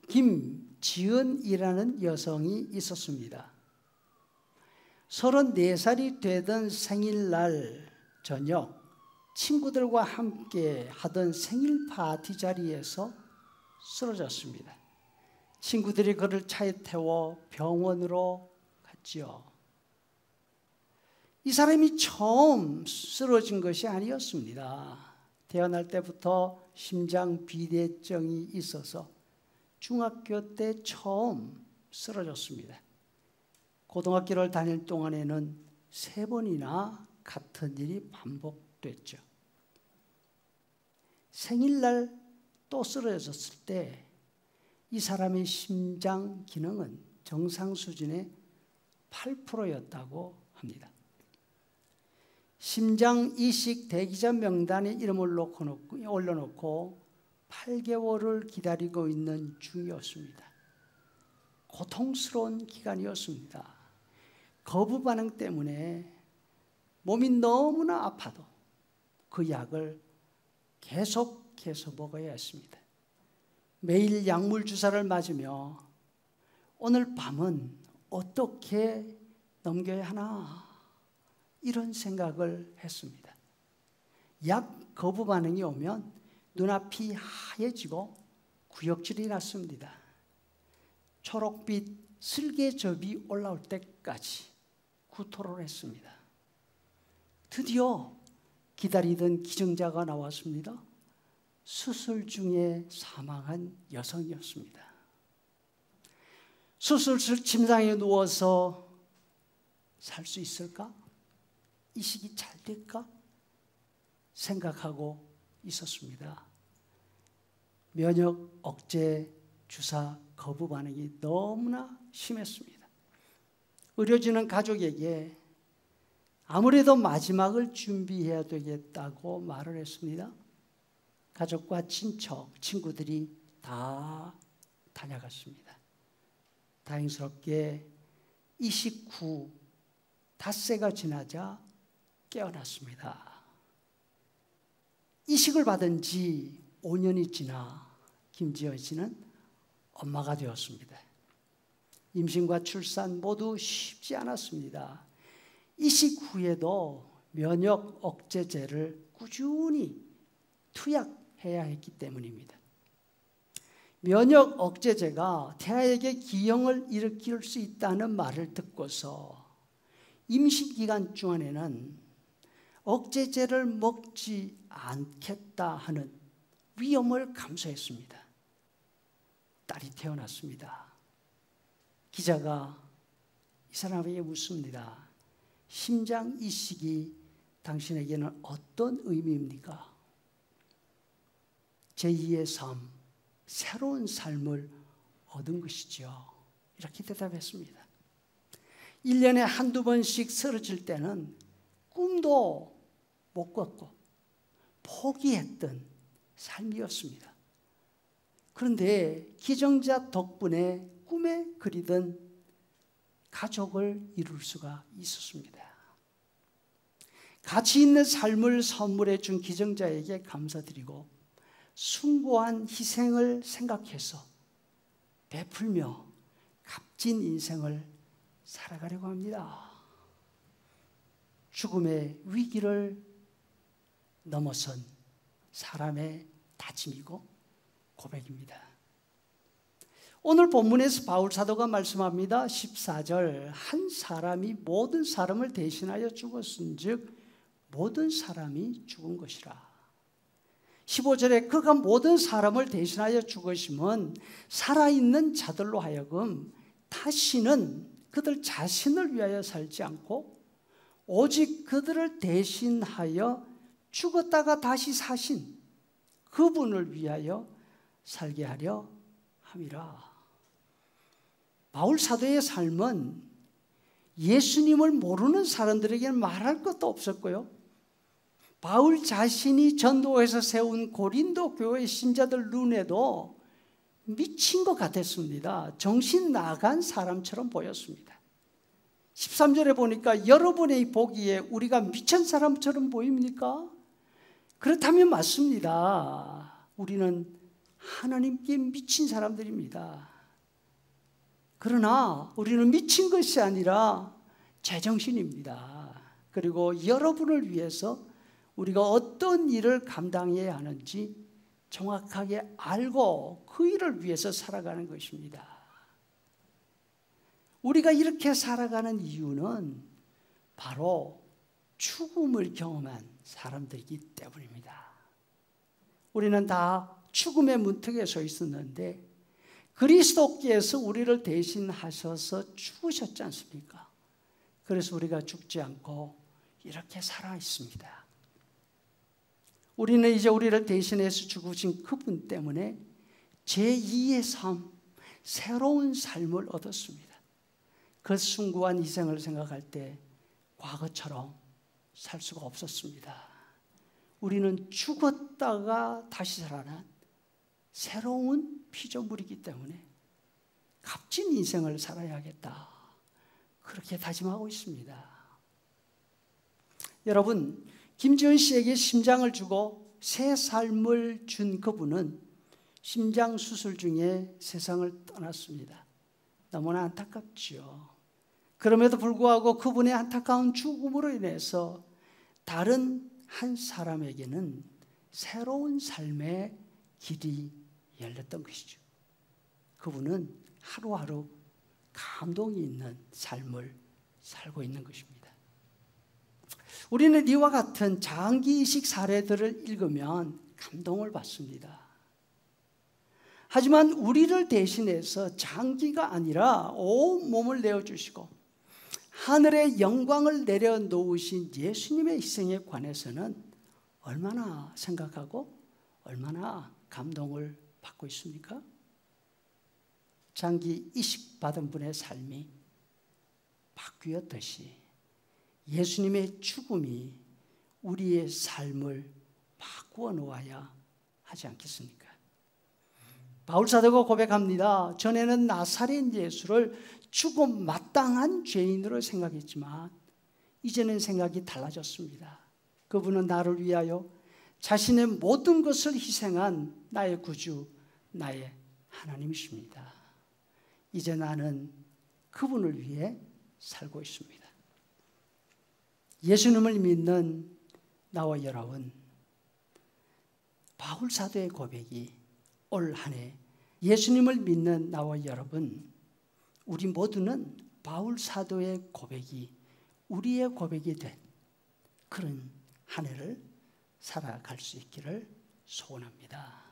김지은이라는 여성이 있었습니다. 34살이 되던 생일날 저녁 친구들과 함께 하던 생일 파티 자리에서 쓰러졌습니다. 친구들이 그를 차에 태워 병원으로 갔지요. 이 사람이 처음 쓰러진 것이 아니었습니다. 태어날 때부터 심장 비대증이 있어서 중학교 때 처음 쓰러졌습니다. 고등학교를 다닐 동안에는 3번이나 같은 일이 반복됐죠. 생일날 또 쓰러졌을 때 이 사람의 심장 기능은 정상 수준의 8%였다고 합니다. 심장 이식 대기자 명단에 이름을 올려놓고 8개월을 기다리고 있는 중이었습니다. 고통스러운 기간이었습니다. 거부 반응 때문에 몸이 너무나 아파도 그 약을 계속해서 먹어야 했습니다. 매일 약물 주사를 맞으며 오늘 밤은 어떻게 넘겨야 하나 이런 생각을 했습니다. 약 거부 반응이 오면 눈앞이 하얘지고 구역질이 났습니다. 초록빛 슬개접이 올라올 때까지 구토를 했습니다. 드디어 기다리던 기증자가 나왔습니다. 수술 중에 사망한 여성이었습니다. 수술실 침상에 누워서 살 수 있을까? 이식이 잘 될까? 생각하고 있었습니다. 면역 억제 주사 거부 반응이 너무나 심했습니다. 의료진은 가족에게 아무래도 마지막을 준비해야 되겠다고 말을 했습니다. 가족과 친척, 친구들이 다 다녀갔습니다. 다행스럽게 이식 후 닷새가 지나자 깨어났습니다. 이식을 받은 지 5년이 지나 김지연 씨는 엄마가 되었습니다. 임신과 출산 모두 쉽지 않았습니다. 이식 후에도 면역 억제제를 꾸준히 투약해야 했기 때문입니다. 면역 억제제가 태아에게 기형을 일으킬 수 있다는 말을 듣고서 임신 기간 중에는 억제제를 먹지 않겠다 하는 위험을 감수했습니다. 딸이 태어났습니다. 기자가 이 사람에게 묻습니다. 심장 이식이 당신에게는 어떤 의미입니까? 제2의 삶, 새로운 삶을 얻은 것이죠. 이렇게 대답했습니다. 1년에 한두 번씩 쓰러질 때는 꿈도 못 꿨고 포기했던 삶이었습니다. 그런데 기증자 덕분에 꿈에 그리던 가족을 이룰 수가 있었습니다. 가치 있는 삶을 선물해 준 기증자에게 감사드리고 숭고한 희생을 생각해서 베풀며 값진 인생을 살아가려고 합니다. 죽음의 위기를 넘어선 사람의 다짐이고 고백입니다. 오늘 본문에서 바울 사도가 말씀합니다. 14절 한 사람이 모든 사람을 대신하여 죽었은즉 모든 사람이 죽은 것이라. 15절에 그가 모든 사람을 대신하여 죽으심은 살아있는 자들로 하여금 다시는 그들 자신을 위하여 살지 않고 오직 그들을 대신하여 죽었다가 다시 사신 그분을 위하여 살게 하려 함이라. 바울 사도의 삶은 예수님을 모르는 사람들에게는 말할 것도 없었고요. 바울 자신이 전도해서 세운 고린도 교회 신자들 눈에도 미친 것 같았습니다. 정신 나간 사람처럼 보였습니다. 13절에 보니까 여러분의 보기에 우리가 미친 사람처럼 보입니까? 그렇다면 맞습니다. 우리는 하나님께 미친 사람들입니다. 그러나 우리는 미친 것이 아니라 제정신입니다. 그리고 여러분을 위해서 우리가 어떤 일을 감당해야 하는지 정확하게 알고 그 일을 위해서 살아가는 것입니다. 우리가 이렇게 살아가는 이유는 바로 죽음을 경험한 사람들이기 때문입니다. 우리는 다 죽음의 문턱에 서 있었는데 그리스도께서 우리를 대신하셔서 죽으셨지 않습니까? 그래서 우리가 죽지 않고 이렇게 살아 있습니다. 우리는 이제 우리를 대신해서 죽으신 그분 때문에 제2의 삶, 새로운 삶을 얻었습니다. 그 숭고한 희생을 생각할 때 과거처럼 살 수가 없었습니다. 우리는 죽었다가 다시 살아난 새로운 피조물이기 때문에 값진 인생을 살아야겠다. 그렇게 다짐하고 있습니다. 여러분, 김지은 씨에게 심장을 주고 새 삶을 준 그분은 심장 수술 중에 세상을 떠났습니다. 너무나 안타깝지요. 그럼에도 불구하고 그분의 안타까운 죽음으로 인해서 다른 한 사람에게는 새로운 삶의 길이 열렸던 것이죠. 그분은 하루하루 감동이 있는 삶을 살고 있는 것입니다. 우리는 이와 같은 장기 이식 사례들을 읽으면 감동을 받습니다. 하지만 우리를 대신해서 장기가 아니라 온 몸을 내어주시고 하늘의 영광을 내려놓으신 예수님의 희생에 관해서는 얼마나 생각하고 얼마나 감동을 받고 있습니까? 장기 이식 받은 분의 삶이 바뀌었듯이 예수님의 죽음이 우리의 삶을 바꾸어 놓아야 하지 않겠습니까? 바울 사도가 고백합니다. 전에는 나사렛 예수를 죽음 마땅한 죄인으로 생각했지만 이제는 생각이 달라졌습니다. 그분은 나를 위하여 자신의 모든 것을 희생한 나의 구주, 나의 하나님이십니다. 이제 나는 그분을 위해 살고 있습니다. 예수님을 믿는 나와 여러분, 바울 사도의 고백이 올 한 해 예수님을 믿는 나와 여러분, 우리 모두는 바울 사도의 고백이 우리의 고백이 된 그런 한 해를 살아갈 수 있기를 소원합니다.